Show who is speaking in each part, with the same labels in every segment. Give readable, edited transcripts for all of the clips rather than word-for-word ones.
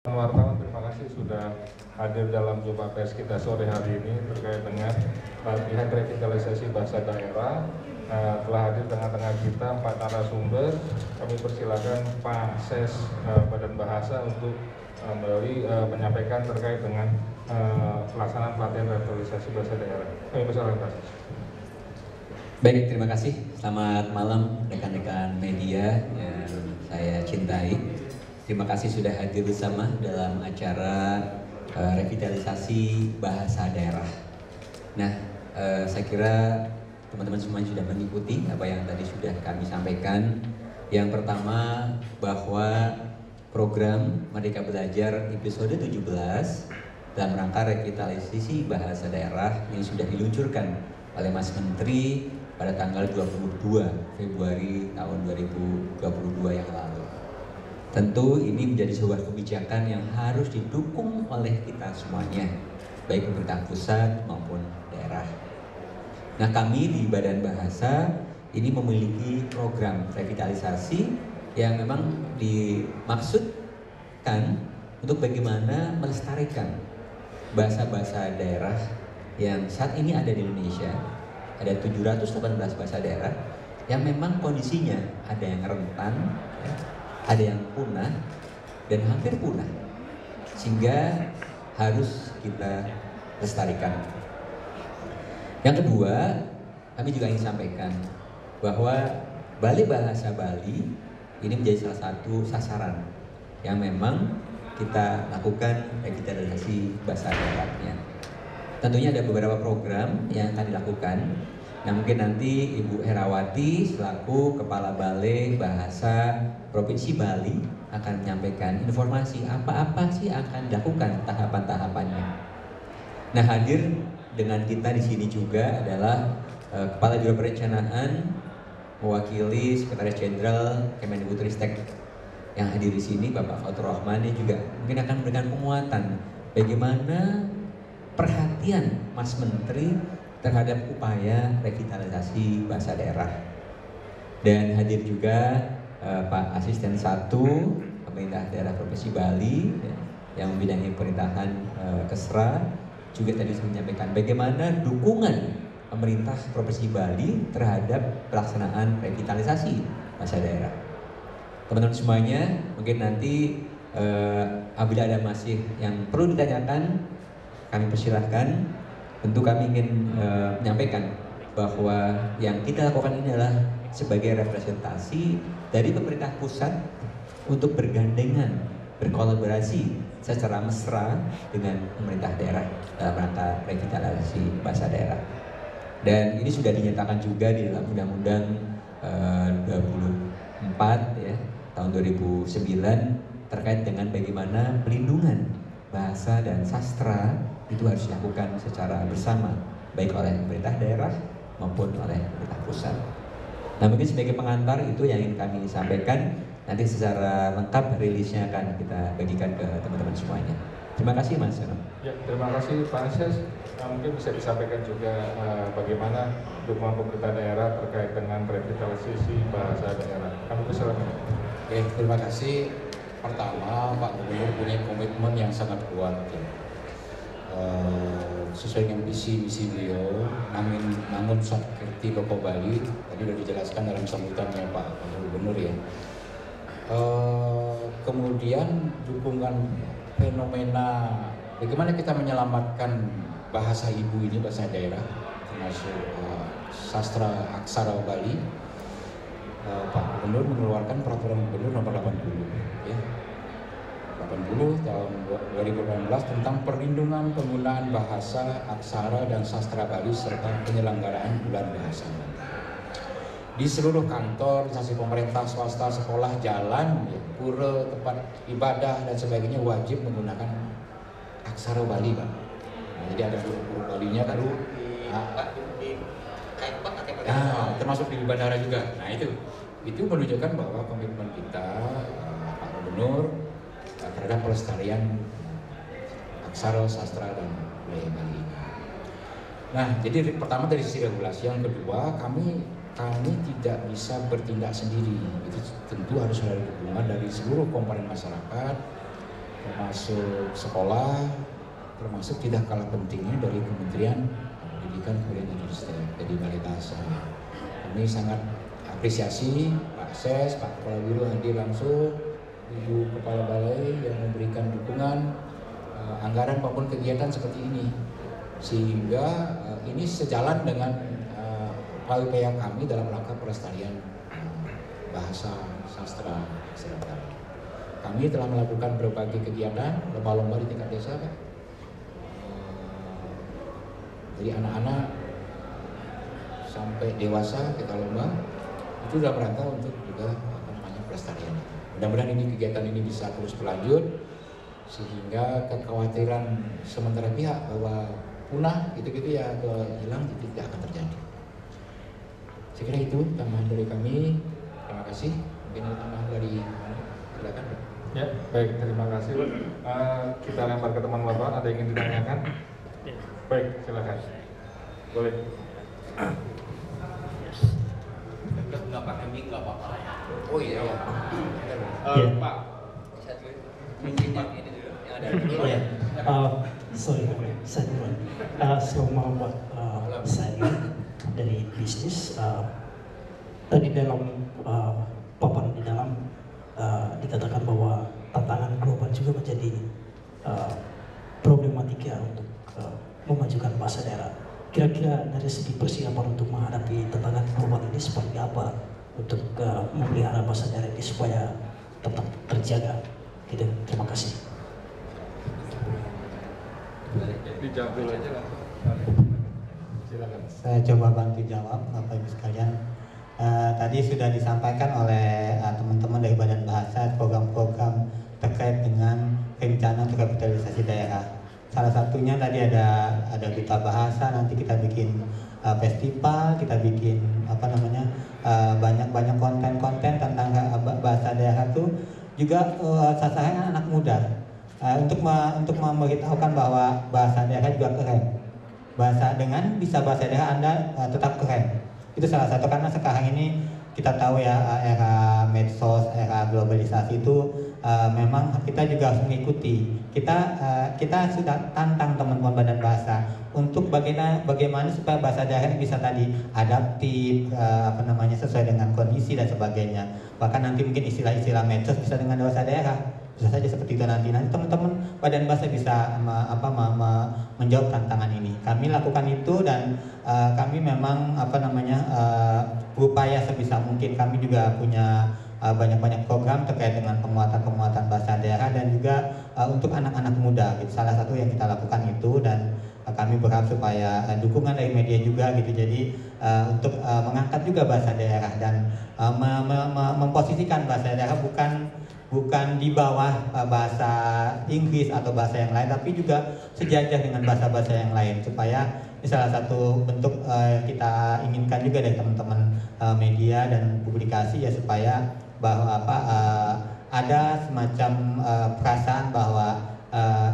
Speaker 1: Wartawan, terima kasih sudah hadir dalam jumpa pers kita sore hari ini terkait dengan pelatihan revitalisasi bahasa daerah. Telah hadir tengah-tengah kita 4 narasumber. Kami persilakan Pak Ses Badan Bahasa untuk menyampaikan terkait dengan pelaksanaan pelatihan revitalisasi bahasa daerah. Kami persilakan Pak Ses.
Speaker 2: Baik, terima kasih. Selamat malam rekan-rekan media yang saya cintai. Terima kasih sudah hadir bersama dalam acara revitalisasi bahasa daerah. Nah, saya kira teman-teman semua sudah mengikuti apa yang tadi sudah kami sampaikan. Yang pertama, bahwa program Merdeka Belajar episode 17 dalam rangka revitalisasi bahasa daerah ini sudah diluncurkan oleh Mas Menteri pada tanggal 22 Februari tahun 2022 yang lalu. Tentu ini menjadi sebuah kebijakan yang harus didukung oleh kita semuanya, baik pemerintah pusat maupun daerah. Nah, kami di Badan Bahasa ini memiliki program revitalisasi yang memang dimaksudkan untuk bagaimana melestarikan bahasa-bahasa daerah yang saat ini ada di Indonesia. Ada 718 bahasa daerah yang memang kondisinya ada yang rentan, ada yang punah dan hampir punah, sehingga harus kita lestarikan. Yang kedua, kami juga ingin sampaikan bahwa Balai Bahasa Bali ini menjadi salah satu sasaran yang memang kita lakukan revitalisasi bahasa daerahnya. Tentunya ada beberapa program yang akan dilakukan. Nah, mungkin nanti Ibu Herawati selaku Kepala Balai Bahasa Provinsi Bali akan menyampaikan informasi apa-apa sih akan dilakukan tahapan-tahapannya. Nah, hadir dengan kita di sini juga adalah Kepala Biro Perencanaan mewakili Sekretaris Jenderal Kemendikbudristek yang hadir di sini, Bapak Fatur Rahman, yang juga mungkin akan memberikan penguatan bagaimana perhatian Mas Menteri terhadap upaya revitalisasi bahasa daerah. Dan hadir juga Pak Asisten 1 Pemerintah Daerah Provinsi Bali yang membidangi pemerintahan Kesra juga tadi menyampaikan bagaimana dukungan pemerintah Provinsi Bali terhadap pelaksanaan revitalisasi bahasa daerah. Teman-teman semuanya, mungkin nanti apabila ada masih yang perlu ditanyakan, kami persilahkan. Tentu kami ingin menyampaikan bahwa yang kita lakukan ini adalah sebagai representasi dari pemerintah pusat untuk bergandengan, berkolaborasi secara mesra dengan pemerintah daerah dalam rangka revitalisasi bahasa daerah. Dan ini sudah dinyatakan juga di dalam Undang-Undang 24 ya, tahun 2009 terkait dengan bagaimana pelindungan bahasa dan sastra itu harus dilakukan secara bersama, baik oleh pemerintah daerah maupun oleh pemerintah pusat. Nah, mungkin sebagai pengantar itu yang ingin kami sampaikan. Nanti secara lengkap rilisnya akan kita bagikan ke teman-teman semuanya. Terima kasih Mas Yono.
Speaker 1: Ya, terima kasih Pak Ses. Mungkin bisa disampaikan juga bagaimana dukungan pemerintah daerah terkait dengan revitalisasi bahasa daerah. Kami persilakan.
Speaker 3: Oke, terima kasih. Pertama, Pak Gubernur punya komitmen yang sangat kuat ya. Sesuai dengan visi misi beliau, namun Sakti Loko Bali tadi sudah dijelaskan dalam sambutannya Pak Gubernur ya. Kemudian dukungan fenomena bagaimana kita menyelamatkan bahasa ibu ini, bahasa daerah, termasuk sastra aksara Bali. Pak Gubernur mengeluarkan peraturan Gubernur nomor 80 ya. 80 tahun 2018 tentang perlindungan penggunaan bahasa, aksara, dan sastra Bali serta penyelenggaraan bulan bahasa. Di seluruh kantor, instansi pemerintah, swasta, sekolah, jalan, ya, pura, tempat ibadah, dan sebagainya wajib menggunakan aksara Bali, Pak. Nah, jadi ada huruf Balinya baru. Termasuk di bandara juga. Nah, itu menunjukkan bahwa komitmen kita, Pak Gubernur, terhadap pelestarian aksara, sastra, dan budaya Bali. Nah, jadi pertama dari sisi regulasi, yang kedua kami tidak bisa bertindak sendiri. Itu tentu harus ada dukungan dari seluruh komponen masyarakat, termasuk sekolah, termasuk tidak kalah pentingnya dari Kementerian Pendidikan Kebudayaan dan Ristek, jadi Balai Bahasa. Kami sangat apresiasi Pak Ses, Pak Kepala Biro hadir langsung, Ibu Kepala Balai yang memberikan dukungan anggaran maupun kegiatan seperti ini, sehingga ini sejalan dengan upaya kami dalam rangka pelestarian bahasa sastra Bali. Kami telah melakukan berbagai kegiatan, lomba-lomba di tingkat desa, Pak. Dari anak-anak sampai dewasa kita lomba, itu dalam rangka untuk juga pelestarian. Mudah-mudahan ini kegiatan ini bisa terus berlanjut, sehingga kekhawatiran sementara pihak bahwa punah gitu-gitu ya hilang itu tidak akan terjadi. Saya kira itu tambahan dari kami. Terima kasih. Mungkin ada tambahan dari silakan.
Speaker 1: Ya, baik, terima kasih. Kita lempar ke teman wartawan, ada yang ingin ditanyakan? Baik, silakan. Boleh.
Speaker 4: Nggak pakai mic nggak apa-apa ya.
Speaker 3: Oh iya.
Speaker 1: Pak.
Speaker 5: Sorry, saya duluan. Selama saya dari bisnis, tadi dalam paparan di dalam dikatakan bahwa tantangan global juga menjadi problematika untuk memajukan bahasa daerah. Kira-kira dari segi persiapan untuk menghadapi tantangan global ini seperti apa untuk memelihara bahasa daerah ini supaya tetap terjaga? Gitu. Terima kasih.
Speaker 1: Dijawab dulu aja langsung. Silakan.
Speaker 6: Saya coba bantu jawab, Bapak Ibu sekalian. Tadi sudah disampaikan oleh teman-teman dari Badan Bahasa program-program terkait dengan rencana untuk revitalisasi daerah. Salah satunya tadi ada duta bahasa, nanti kita bikin festival, kita bikin banyak konten-konten tentang bahasa daerah itu juga sasaran anak muda untuk memberitahukan bahwa bahasa daerah juga keren. Dengan bisa bahasa daerah Anda tetap keren. Itu salah satu, karena sekarang ini kita tahu ya, era medsos, era globalisasi itu memang kita juga harus mengikuti. Kita sudah tantang teman-teman Badan Bahasa untuk bagaimana supaya bahasa daerah bisa tadi adaptif, sesuai dengan kondisi dan sebagainya. Bahkan nanti mungkin istilah-istilah medsos bisa dengan bahasa daerah, bisa saja seperti itu nanti teman-teman Badan Bahasa bisa menjawab tantangan ini. Kami lakukan itu dan kami memang berupaya sebisa mungkin. Kami juga punya banyak program terkait dengan penguatan bahasa daerah dan juga untuk anak-anak muda gitu. Salah satu yang kita lakukan itu, dan kami berharap supaya dukungan dari media juga gitu. Jadi untuk mengangkat juga bahasa daerah dan memposisikan bahasa daerah bukan di bawah bahasa Inggris atau bahasa yang lain, tapi juga sejajar dengan bahasa-bahasa yang lain, supaya ini salah satu bentuk kita inginkan juga dari teman-teman media dan publikasi ya, supaya bahwa ada semacam perasaan bahwa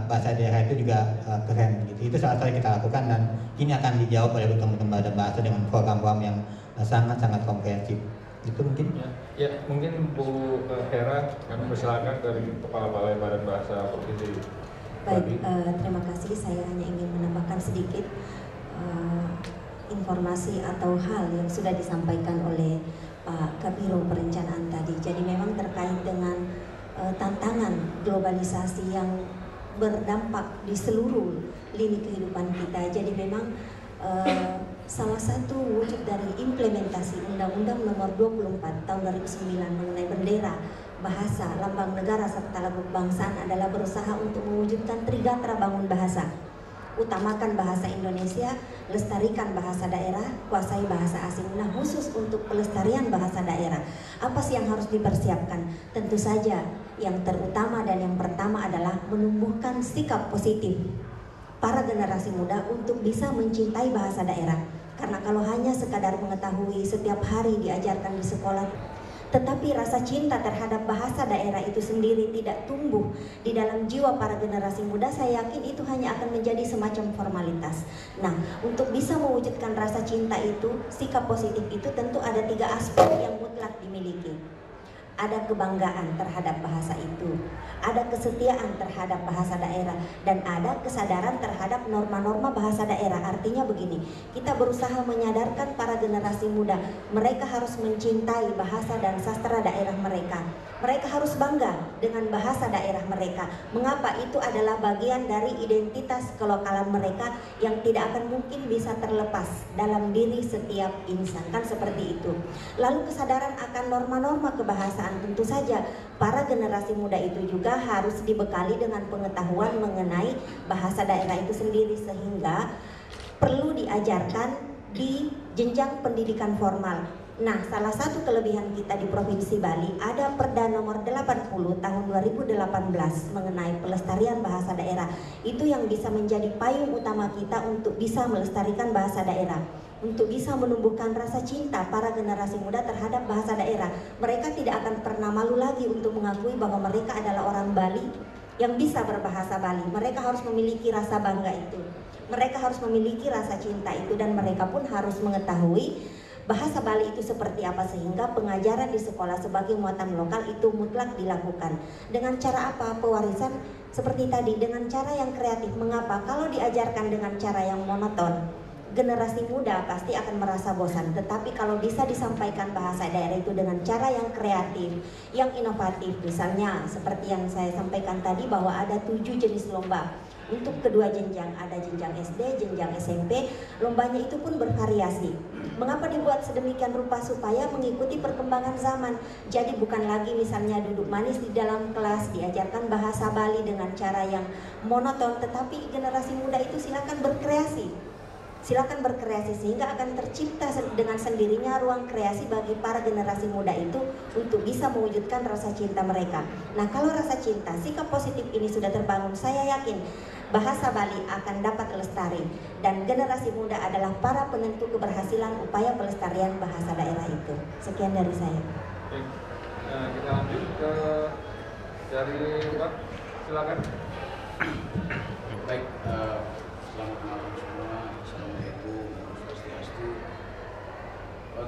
Speaker 6: bahasa daerah itu juga keren gitu. Itu salah satu yang kita lakukan, dan ini akan dijawab oleh teman-teman Badan Bahasa dengan program-program yang sangat-sangat komprehensif. Itu mungkin
Speaker 1: ya mungkin Bu Hera, kami persilakan dari Kepala Balai Badan Bahasa Provinsi.
Speaker 7: Baik, terima kasih. Saya hanya ingin menambahkan sedikit informasi atau hal yang sudah disampaikan oleh Pak Kabiro Perencanaan tadi. Jadi memang terkait dengan tantangan globalisasi yang berdampak di seluruh lini kehidupan kita. Jadi memang salah satu wujud dari implementasi Undang-Undang Nomor 24 Tahun 2009 mengenai bendera, bahasa, lambang negara serta lagu kebangsaan adalah berusaha untuk mewujudkan Trigatra Bangun Bahasa. Utamakan bahasa Indonesia, lestarikan bahasa daerah, kuasai bahasa asing. Nah, khusus untuk pelestarian bahasa daerah, apa sih yang harus dipersiapkan? Tentu saja yang terutama dan yang pertama adalah menumbuhkan sikap positif para generasi muda untuk bisa mencintai bahasa daerah. Karena kalau hanya sekadar mengetahui setiap hari diajarkan di sekolah, tetapi rasa cinta terhadap bahasa daerah itu sendiri tidak tumbuh di dalam jiwa para generasi muda, saya yakin itu hanya akan menjadi semacam formalitas. Nah, untuk bisa mewujudkan rasa cinta itu, sikap positif itu tentu ada 3 aspek yang mutlak dimiliki. ada kebanggaan terhadap bahasa itu, ada kesetiaan terhadap bahasa daerah, dan ada kesadaran terhadap norma-norma bahasa daerah. Artinya begini, kita berusaha menyadarkan para generasi muda, mereka harus mencintai bahasa dan sastra daerah mereka. Mereka harus bangga dengan bahasa daerah mereka. Mengapa? Itu adalah bagian dari identitas kelokalan mereka yang tidak akan mungkin bisa terlepas dalam diri setiap insan, kan seperti itu. Lalu kesadaran akan norma-norma kebahasaan, tentu saja para generasi muda itu juga harus dibekali dengan pengetahuan mengenai bahasa daerah itu sendiri, sehingga perlu diajarkan di jenjang pendidikan formal. Nah, salah satu kelebihan kita di Provinsi Bali, ada Perda nomor 80 tahun 2018 mengenai pelestarian bahasa daerah. Itu yang bisa menjadi payung utama kita untuk bisa melestarikan bahasa daerah, untuk bisa menumbuhkan rasa cinta para generasi muda terhadap bahasa daerah. Mereka tidak akan pernah malu lagi untuk mengakui bahwa mereka adalah orang Bali yang bisa berbahasa Bali. Mereka harus memiliki rasa bangga itu. Mereka harus memiliki rasa cinta itu, dan mereka pun harus mengetahui bahasa Bali itu seperti apa, sehingga pengajaran di sekolah sebagai muatan lokal itu mutlak dilakukan. Dengan cara apa? Pewarisan seperti tadi, dengan cara yang kreatif. Mengapa? Kalau diajarkan dengan cara yang monoton, generasi muda pasti akan merasa bosan. Tetapi kalau bisa disampaikan bahasa daerah itu dengan cara yang kreatif, yang inovatif, misalnya seperti yang saya sampaikan tadi bahwa ada 7 jenis lomba. Untuk kedua jenjang, ada jenjang SD, jenjang SMP, lombanya itu pun bervariasi. Mengapa dibuat sedemikian rupa? Supaya mengikuti perkembangan zaman. Jadi bukan lagi misalnya duduk manis di dalam kelas, diajarkan bahasa Bali dengan cara yang monoton, tetapi generasi muda itu silakan berkreasi. Silakan berkreasi, sehingga akan tercipta dengan sendirinya ruang kreasi bagi para generasi muda itu untuk bisa mewujudkan rasa cinta mereka. Nah, kalau rasa cinta, sikap positif ini sudah terbangun, saya yakin bahasa Bali akan dapat lestari, dan generasi muda adalah para penentu keberhasilan upaya pelestarian bahasa daerah itu. Sekian dari saya.
Speaker 1: Baik, nah, kita lanjut ke dari Pak, silakan.
Speaker 4: Baik, selamat malam semua. Assalamualaikum warahmatullahi wabarakatuh.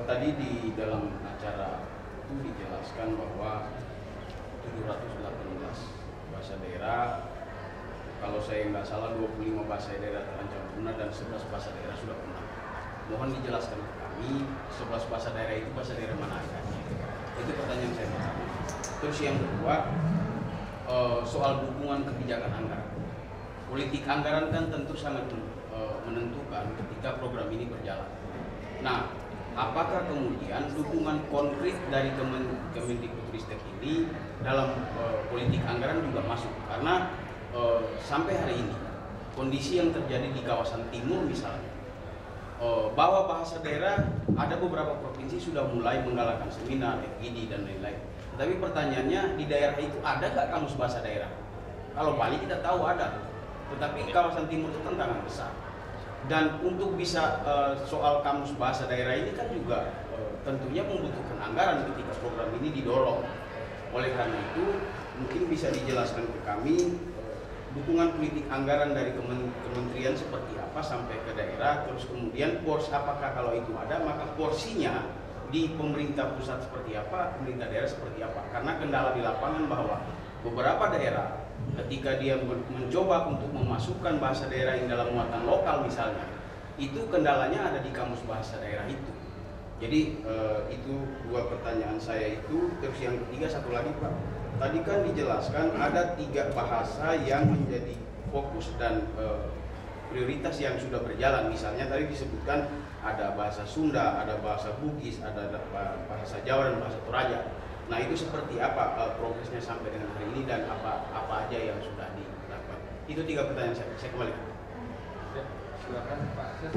Speaker 4: Tadi di dalam acara itu dijelaskan bahwa 718 bahasa daerah, kalau saya nggak salah 25 bahasa daerah terancam punah dan 11 bahasa daerah sudah punah. Mohon dijelaskan ke kami, 11 bahasa daerah itu bahasa daerah mana aja? Itu pertanyaan saya pertama. Terus yang kedua, soal dukungan kebijakan anggaran. Politik anggaran kan tentu sangat menentukan ketika program ini berjalan. Nah, apakah kemudian dukungan konkret dari Kemendikbudristek ini dalam politik anggaran juga masuk? Karena sampai hari ini kondisi yang terjadi di kawasan timur misalnya, bahwa bahasa daerah, ada beberapa provinsi sudah mulai menggalakkan seminar, FGD dan lain-lain. Tapi pertanyaannya, di daerah itu ada nggak kamus bahasa daerah? Kalau Bali kita tahu ada, tetapi kawasan timur itu tantangan besar. Dan untuk bisa soal kamus bahasa daerah ini kan juga tentunya membutuhkan anggaran ketika program ini didorong. Oleh karena itu, mungkin bisa dijelaskan ke kami dukungan politik anggaran dari kementerian seperti apa sampai ke daerah, terus kemudian apakah kalau itu ada, maka porsinya di pemerintah pusat seperti apa, pemerintah daerah seperti apa. Karena kendala di lapangan bahwa beberapa daerah ketika dia mencoba untuk memasukkan bahasa daerah yang dalam muatan lokal misalnya, itu kendalanya ada di kamus bahasa daerah itu. Jadi itu dua pertanyaan saya itu. Terus yang ketiga, satu lagi Pak, tadi kan dijelaskan ada 3 bahasa yang menjadi fokus dan prioritas yang sudah berjalan. Misalnya tadi disebutkan ada bahasa Sunda, ada bahasa Bugis, ada bahasa Jawa dan bahasa Toraja. Nah, itu seperti apa progresnya sampai dengan hari ini dan apa aja yang sudah dilakukan? Itu 3 pertanyaan saya kembali.
Speaker 1: Ya, silakan Pak Ses.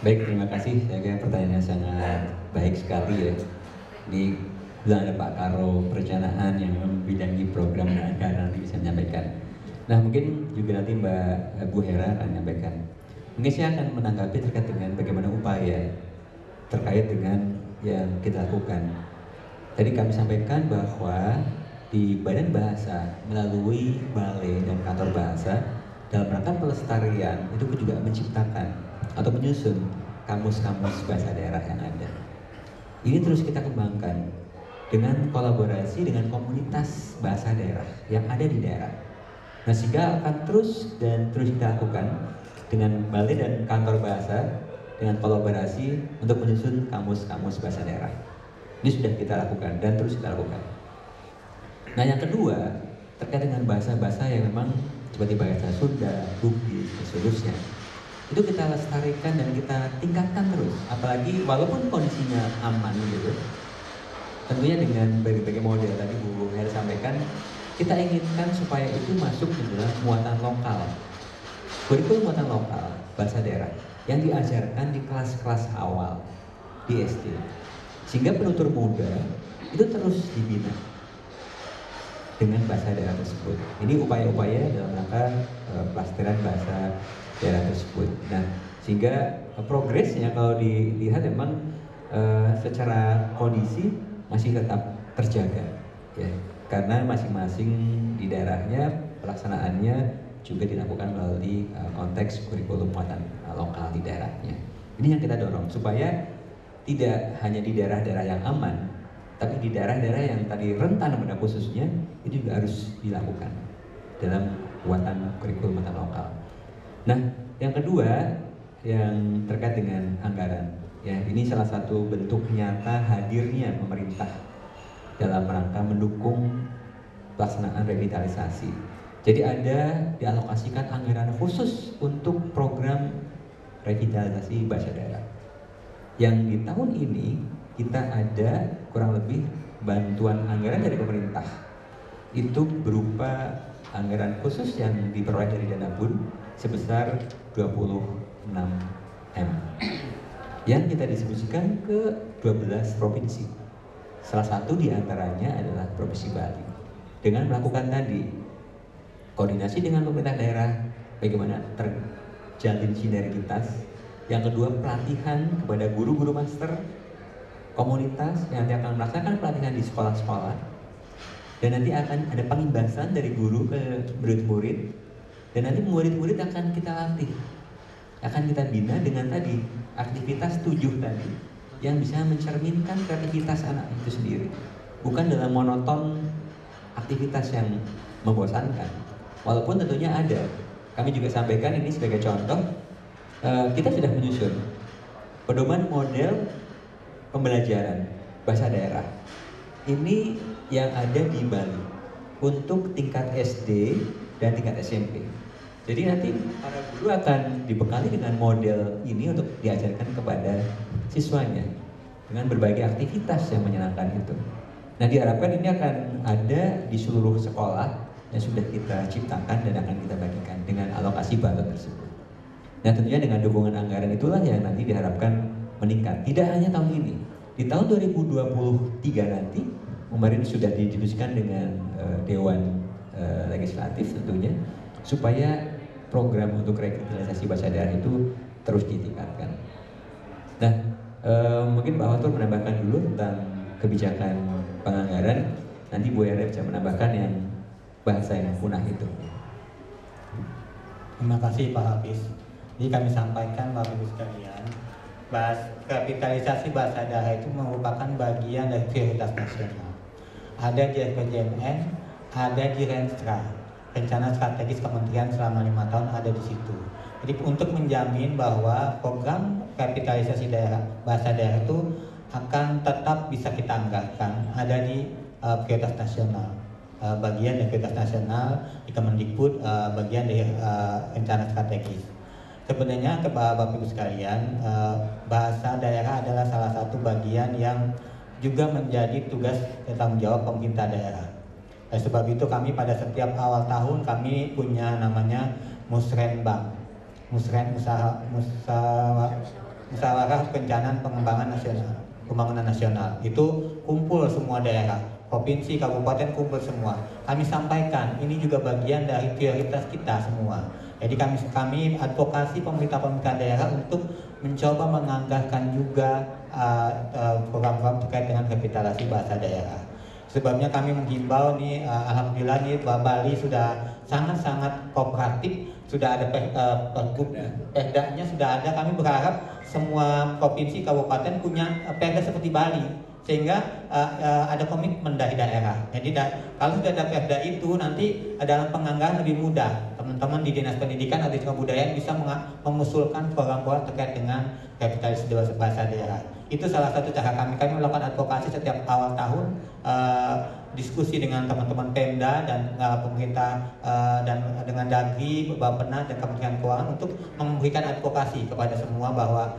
Speaker 2: Baik, terima kasih. Saya kira pertanyaannya sangat baik sekali ya. Di ada Pak Karo Perencanaan yang membidangi program dan anggaran, nanti bisa menyampaikan. Nah, mungkin juga nanti Mbak Bu Hera akan menyampaikan. Mungkin saya akan menanggapi terkait dengan bagaimana upaya terkait dengan yang kita lakukan. Tadi kami sampaikan bahwa di Badan Bahasa melalui Balai dan Kantor Bahasa dalam rangka pelestarian itu juga menciptakan atau menyusun kamus-kamus bahasa daerah yang ada. Ini terus kita kembangkan dengan kolaborasi dengan komunitas bahasa daerah yang ada di daerah. Nah, sehingga akan terus kita lakukan dengan balai dan kantor bahasa dengan kolaborasi untuk menyusun kamus-kamus bahasa daerah. Ini sudah kita lakukan dan terus kita lakukan. Nah, yang kedua terkait dengan bahasa-bahasa yang memang seperti bahasa Sunda, Bugis, dan seterusnya. Itu kita lestarikan dan kita tingkatkan terus. Apalagi walaupun kondisinya aman gitu, tentunya dengan berbagai model tadi Bu Heri sampaikan, kita inginkan supaya itu masuk ke dalam muatan lokal. Kurikulum muatan lokal bahasa daerah yang diajarkan di kelas-kelas awal di SD, sehingga penutur muda itu terus dibina dengan bahasa daerah tersebut. Ini upaya-upaya dalam rangka pelestarian bahasa daerah tersebut. Nah, sehingga progresnya kalau dilihat memang secara kondisi masih tetap terjaga, ya, karena masing-masing di daerahnya pelaksanaannya juga dilakukan melalui konteks kurikulum muatan lokal di daerahnya. Ini yang kita dorong supaya tidak hanya di daerah-daerah yang aman, tapi di daerah-daerah yang tadi rentan pada khususnya itu juga harus dilakukan dalam muatan kurikulum muatan lokal. Nah, yang kedua yang terkait dengan anggaran, ya, ini salah satu bentuk nyata hadirnya pemerintah dalam rangka mendukung pelaksanaan revitalisasi. Jadi ada dialokasikan anggaran khusus untuk program revitalisasi bahasa daerah. Yang di tahun ini kita ada kurang lebih bantuan anggaran dari pemerintah. Itu berupa anggaran khusus yang diperoleh dari dana BUN sebesar 26 M yang kita distribusikan ke 12 provinsi. Salah satu diantaranya adalah Provinsi Bali. Dengan melakukan tadi koordinasi dengan pemerintah daerah, bagaimana terjalin sinergitas. Yang kedua, pelatihan kepada guru-guru master komunitas yang nanti akan melaksanakan pelatihan di sekolah-sekolah. Dan nanti akan ada pengimbasan dari guru ke murid-murid. Dan nanti murid-murid akan kita latih, akan kita bina dengan tadi aktivitas 7 tadi yang bisa mencerminkan kreativitas anak itu sendiri, bukan dalam monoton aktivitas yang membosankan. Walaupun tentunya ada, kami juga sampaikan ini sebagai contoh, kita sudah menyusun pedoman model pembelajaran bahasa daerah. Ini yang ada di Bali untuk tingkat SD dan tingkat SMP. Jadi nanti para guru akan dibekali dengan model ini untuk diajarkan kepada siswanya dengan berbagai aktivitas yang menyenangkan itu. Nah, diharapkan ini akan ada di seluruh sekolah yang sudah kita ciptakan dan akan kita bagikan dengan alokasi balot tersebut. Nah, tentunya dengan dukungan anggaran itulah yang nanti diharapkan meningkat. Tidak hanya tahun ini, di tahun 2023 nanti kemarin sudah didiskusikan dengan Dewan Legislatif tentunya supaya program untuk revitalisasi bahasa daerah itu terus ditingkatkan. Nah, mungkin Pak Watur menambahkan dulu tentang kebijakan penganggaran. Nanti Bu Heri bisa menambahkan yang bahasa yang punah itu.
Speaker 6: Terima kasih Pak Hafiz. Jadi kami sampaikan Bapak Ibu sekalian, revitalisasi bahasa daerah itu merupakan bagian dari prioritas nasional. Ada di RPJMN, ada di Renstra, rencana strategis kementerian selama 5 tahun ada di situ. Jadi untuk menjamin bahwa program revitalisasi daerah bahasa daerah itu akan tetap bisa kita anggarkan, ada di prioritas nasional, bagian dari prioritas nasional di Kemendikbud, bagian dari rencana strategis. Sebenarnya Bapak Ibu sekalian, bahasa daerah adalah salah satu bagian yang juga menjadi tugas dan tanggung jawab pemerintah daerah. Sebab itu kami pada setiap awal tahun kami punya namanya Musrenbang, Musyawarah Perencanaan Pengembangan Nasional, Pembangunan Nasional. Itu kumpul semua daerah, provinsi, kabupaten kumpul semua. Kami sampaikan ini juga bagian dari prioritas kita semua. Jadi kami advokasi pemerintah daerah untuk mencoba menganggarkan juga program-program terkait dengan revitalisasi bahasa daerah. Sebabnya kami menghimbau nih, alhamdulillah nih Bali sudah sangat-sangat kooperatif, sudah ada perdanya sudah ada. Kami berharap semua provinsi kabupaten punya perda seperti Bali, sehingga ada komitmen dari daerah. Jadi kalau sudah ada Perda itu nanti dalam penganggaran lebih mudah. Teman-teman di Dinas Pendidikan atau Dinas Kebudayaan bisa mengusulkan program-program terkait dengan revitalisasi bahasa daerah. Itu salah satu cara kami melakukan advokasi setiap awal tahun, diskusi dengan teman-teman Pemda dan pemerintah dan dengan Dagri, Bappenas dan Kementerian Keuangan untuk memberikan advokasi kepada semua bahwa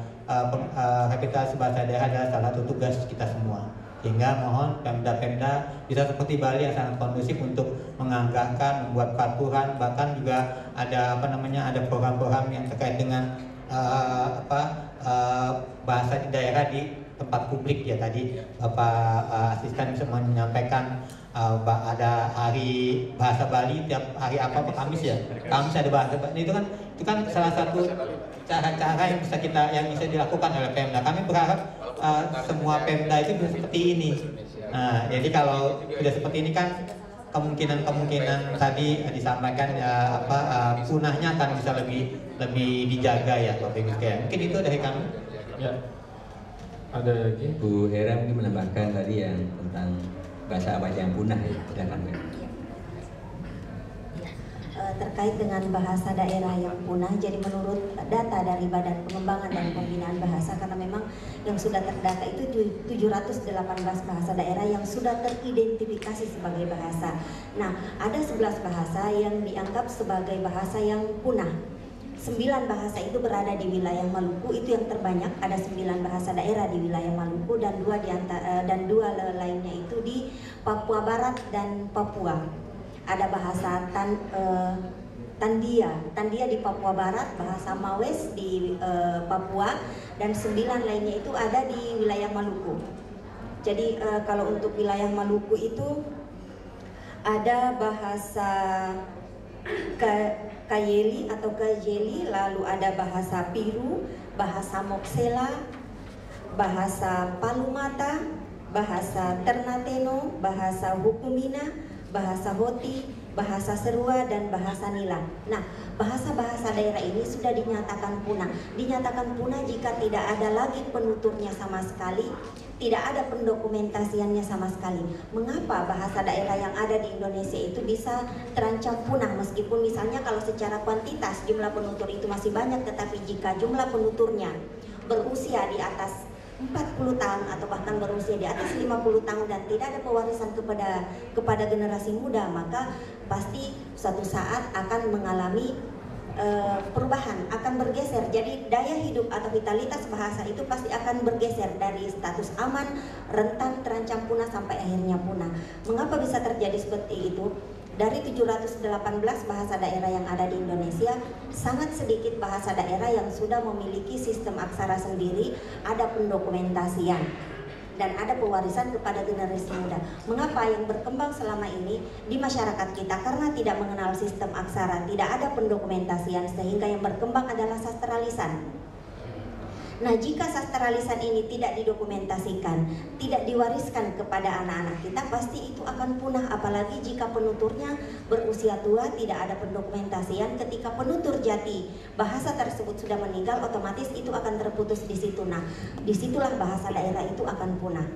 Speaker 6: revitalisasi bahasa daerah adalah salah satu tugas kita semua. Sehingga mohon Pemda-Pemda bisa seperti Bali yang sangat kondusif untuk menganggarkan, membuat peraturan, bahkan juga ada ada program-program yang terkait dengan bahasa di daerah di tempat publik ya. Tadi Bapak asisten bisa menyampaikan ada hari bahasa Bali tiap hari apa Kamis ya. Kamis ada bahasa Bali. Itu kan salah satu cara-cara yang bisa dilakukan oleh Pemda. Kami berharap semua Pemda itu bisa seperti ini. Nah, jadi kalau sudah seperti ini kan kemungkinan tadi disampaikan punahnya akan bisa lebih dijaga ya Bapak Ibu sekalian. Mungkin itu dari kami.
Speaker 1: Ya. Ada lagi?
Speaker 2: Bu Hera mungkin menambahkan tadi yang tentang bahasa apa yang punah ya. Silakan Bu.
Speaker 7: Terkait dengan bahasa daerah yang punah, jadi menurut data dari Badan Pengembangan dan Pembinaan Bahasa, karena memang yang sudah terdata itu 718 bahasa daerah yang sudah teridentifikasi sebagai bahasa. Nah, ada 11 bahasa yang dianggap sebagai bahasa yang punah. 9 bahasa itu berada di wilayah Maluku, itu yang terbanyak, ada 9 bahasa daerah di wilayah Maluku dan dua lainnya itu di Papua Barat dan Papua. Ada bahasa Tandia di Papua Barat, bahasa Mawes di Papua, dan 9 lainnya itu ada di wilayah Maluku. Jadi kalau untuk wilayah Maluku itu ada bahasa Kayeli atau Kajeli, lalu ada bahasa Piru, bahasa Moksela, bahasa Palumata, bahasa Ternateno, bahasa Hukumina, bahasa Hoti, bahasa Serua, dan bahasa Nila. Nah, bahasa-bahasa daerah ini sudah dinyatakan punah. Dinyatakan punah jika tidak ada lagi penuturnya sama sekali, tidak ada pendokumentasiannya sama sekali. Mengapa bahasa daerah yang ada di Indonesia itu bisa terancam punah, meskipun misalnya kalau secara kuantitas jumlah penutur itu masih banyak, tetapi jika jumlah penuturnya berusia di atas 40 tahun atau bahkan berusia di atas 50 tahun dan tidak ada pewarisan kepada generasi muda, maka pasti suatu saat akan mengalami perubahan, akan bergeser. Jadi daya hidup atau vitalitas bahasa itu pasti akan bergeser dari status aman, rentan, terancam punah sampai akhirnya punah. Mengapa bisa terjadi seperti itu? Dari 718 bahasa daerah yang ada di Indonesia, sangat sedikit bahasa daerah yang sudah memiliki sistem aksara sendiri, ada pendokumentasian dan ada pewarisan kepada generasi muda. Mengapa yang berkembang selama ini di masyarakat kita? Karena tidak mengenal sistem aksara, tidak ada pendokumentasian, sehingga yang berkembang adalah sastralisan. Nah, jika sastralisan ini tidak didokumentasikan, tidak diwariskan kepada anak-anak kita, pasti itu akan punah. Apalagi jika penuturnya berusia tua, tidak ada pendokumentasian. Ketika penutur jati bahasa tersebut sudah meninggal, otomatis itu akan terputus di situ. Nah, disitulah bahasa daerah itu akan punah.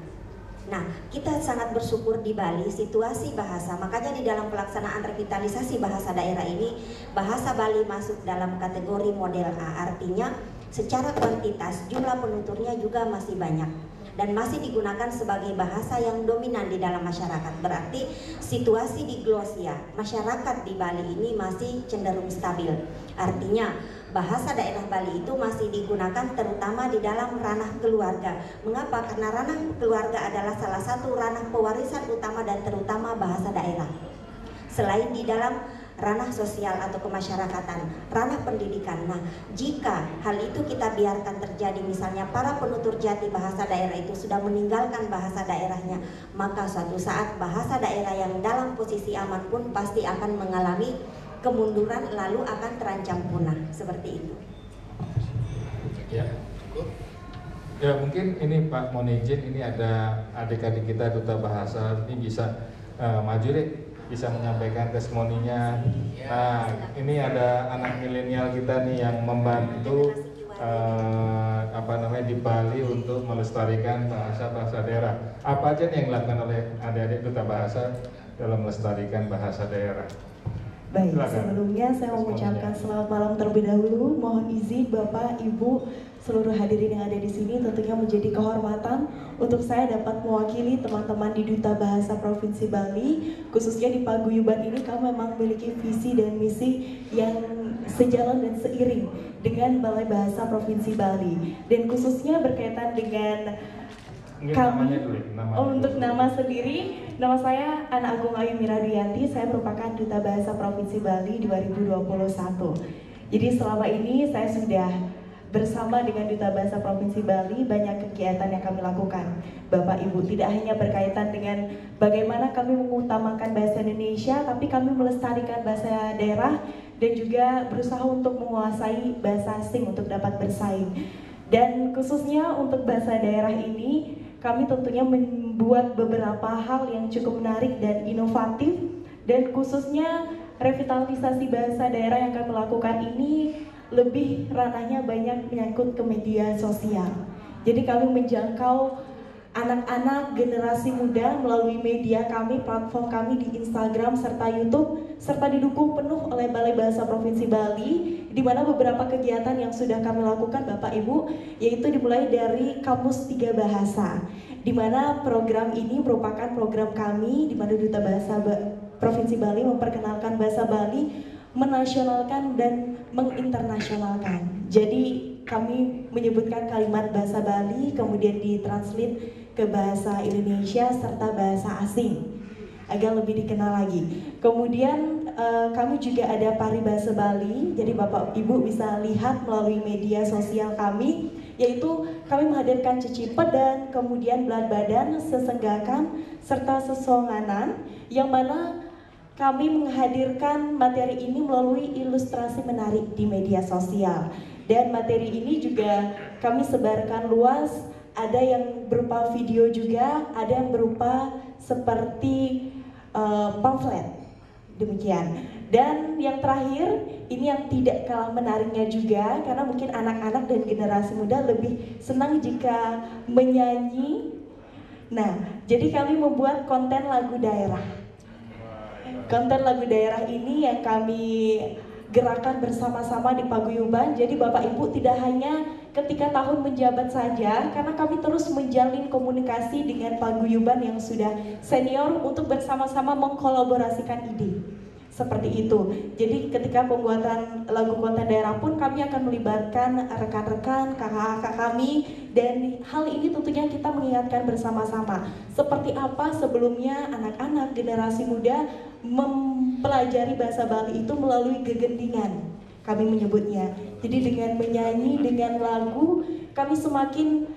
Speaker 7: Nah, kita sangat bersyukur di Bali situasi bahasa, makanya di dalam pelaksanaan revitalisasi bahasa daerah ini, bahasa Bali masuk dalam kategori model A, artinya secara kuantitas jumlah penuturnya juga masih banyak dan masih digunakan sebagai bahasa yang dominan di dalam masyarakat. Berarti situasi di Glosia, masyarakat di Bali ini masih cenderung stabil. Artinya bahasa daerah Bali itu masih digunakan terutama di dalam ranah keluarga. Mengapa? Karena ranah keluarga adalah salah satu ranah pewarisan utama dan terutama bahasa daerah. Selain di dalam ranah sosial atau kemasyarakatan, ranah pendidikan. Nah, jika hal itu kita biarkan terjadi, misalnya para penutur jati bahasa daerah itu sudah meninggalkan bahasa daerahnya, maka suatu saat bahasa daerah yang dalam posisi aman pun pasti akan mengalami kemunduran, lalu akan terancam punah. Seperti itu.
Speaker 1: Ya, mungkin ini Pak mohon izin, ini ada adik-adik kita duta bahasa, ini bisa maju deh, bisa menyampaikan testimoninya. Nah, ini ada anak milenial kita nih yang membantu di Bali untuk melestarikan bahasa-bahasa daerah. Apa aja yang dilakukan oleh adik-adik duta bahasa dalam melestarikan bahasa daerah?
Speaker 8: Baik,
Speaker 1: Silakan.
Speaker 8: sebelumnya saya mengucapkan selamat malam terlebih dahulu. Mohon izin Bapak, Ibu, seluruh hadirin yang ada di sini, tentunya menjadi kehormatan untuk saya dapat mewakili teman-teman di Duta Bahasa Provinsi Bali. Khususnya di paguyuban ini kami memang memiliki visi dan misi yang sejalan dan seiring dengan Balai Bahasa Provinsi Bali. Dan khususnya berkaitan dengan kami, untuk nama sendiri, nama saya Ana Agung Ayu Miradianti, saya merupakan Duta Bahasa Provinsi Bali 2021. Jadi selama ini saya sudah bersama dengan Duta Bahasa Provinsi Bali, banyak kegiatan yang kami lakukan. Bapak Ibu, tidak hanya berkaitan dengan bagaimana kami mengutamakan bahasa Indonesia, tapi kami melestarikan bahasa daerah dan juga berusaha untuk menguasai bahasa asing untuk dapat bersaing. Dan khususnya untuk bahasa daerah ini, kami tentunya membuat beberapa hal yang cukup menarik dan inovatif, dan khususnya revitalisasi bahasa daerah yang kami lakukan ini lebih ranahnya banyak menyangkut ke media sosial. Jadi kami menjangkau anak-anak generasi muda melalui media kami, platform kami di Instagram serta YouTube, serta didukung penuh oleh Balai Bahasa Provinsi Bali, di mana beberapa kegiatan yang sudah kami lakukan Bapak Ibu, yaitu dimulai dari Kamus 3 Bahasa, di mana program ini merupakan program kami, di mana Duta Bahasa Provinsi Bali memperkenalkan bahasa Bali, menasionalkan dan menginternasionalkan. Jadi kami menyebutkan kalimat bahasa Bali, kemudian ditranslate ke bahasa Indonesia serta bahasa asing agar lebih dikenal lagi. Kemudian kami juga ada Paribasa Bali, jadi Bapak Ibu bisa lihat melalui media sosial kami, yaitu kami menghadirkan cecipet dan kemudian belat badan, sesenggakan serta sesonganan, yang mana kami menghadirkan materi ini melalui ilustrasi menarik di media sosial. Dan materi ini juga kami sebarkan luas, ada yang berupa video juga, ada yang berupa seperti pamflet, demikian. Dan yang terakhir, ini yang tidak kalah menariknya juga, karena mungkin anak-anak dan generasi muda lebih senang jika menyanyi. Nah, jadi kami membuat konten lagu daerah. Konten lagu daerah ini yang kami gerakan bersama-sama di paguyuban. Jadi Bapak Ibu tidak hanya ketika tahun menjabat saja, karena kami terus menjalin komunikasi dengan paguyuban yang sudah senior untuk bersama-sama mengkolaborasikan ide. Seperti itu. Jadi ketika pembuatan lagu konten daerah pun kami akan melibatkan rekan-rekan, kakak-kakak kami, dan hal ini tentunya kita mengingatkan bersama-sama. Seperti apa sebelumnya anak-anak generasi muda mempelajari bahasa Bali itu melalui gegendingan, kami menyebutnya. Jadi dengan menyanyi, dengan lagu, kami semakin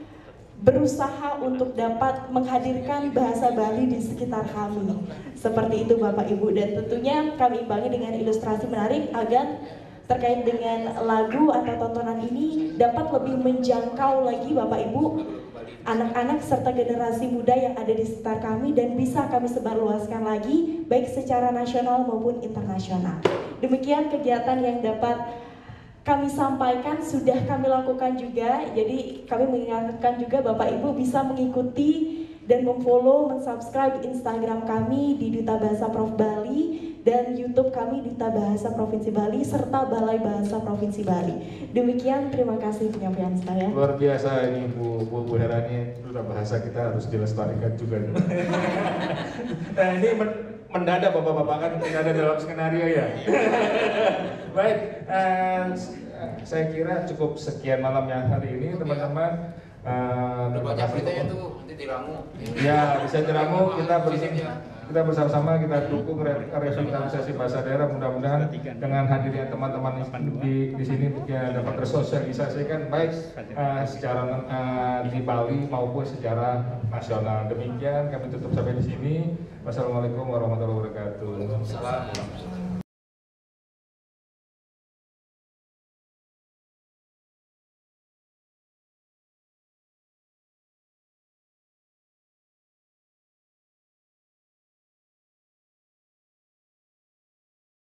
Speaker 8: berusaha untuk dapat menghadirkan bahasa Bali di sekitar kami. Seperti itu Bapak Ibu, dan tentunya kami imbangi dengan ilustrasi menarik agar terkait dengan lagu atau tontonan ini dapat lebih menjangkau lagi Bapak Ibu, anak-anak serta generasi muda yang ada di sekitar kami, dan bisa kami sebarluaskan lagi baik secara nasional maupun internasional. Demikian kegiatan yang dapat kami sampaikan, sudah kami lakukan juga. Jadi kami mengingatkan juga Bapak Ibu bisa mengikuti dan memfollow, mensubscribe Instagram kami di Duta Bahasa Prof Bali, dan YouTube kami Duta Bahasa Provinsi Bali serta Balai Bahasa Provinsi Bali. Demikian, terima kasih penyampaian saya.
Speaker 1: Luar biasa ini Bu Herani, Duta Bahasa kita harus dilestarikan juga. Nah, ini mendadak bapak-bapak kan tidak ada dalam skenario ya. Baik, saya kira cukup sekian malam yang hari ini teman-teman.
Speaker 3: Baca beritanya tuh nanti diramu.
Speaker 1: Ya, bisa diramu. Kita bersama-sama kita dukung revitalisasi bahasa daerah. Mudah-mudahan dengan hadirnya teman-teman di sini ya, dapat tersosialisasikan baik secara di Bali maupun secara nasional. Demikian kami tutup sampai di sini. Wassalamualaikum warahmatullahi wabarakatuh.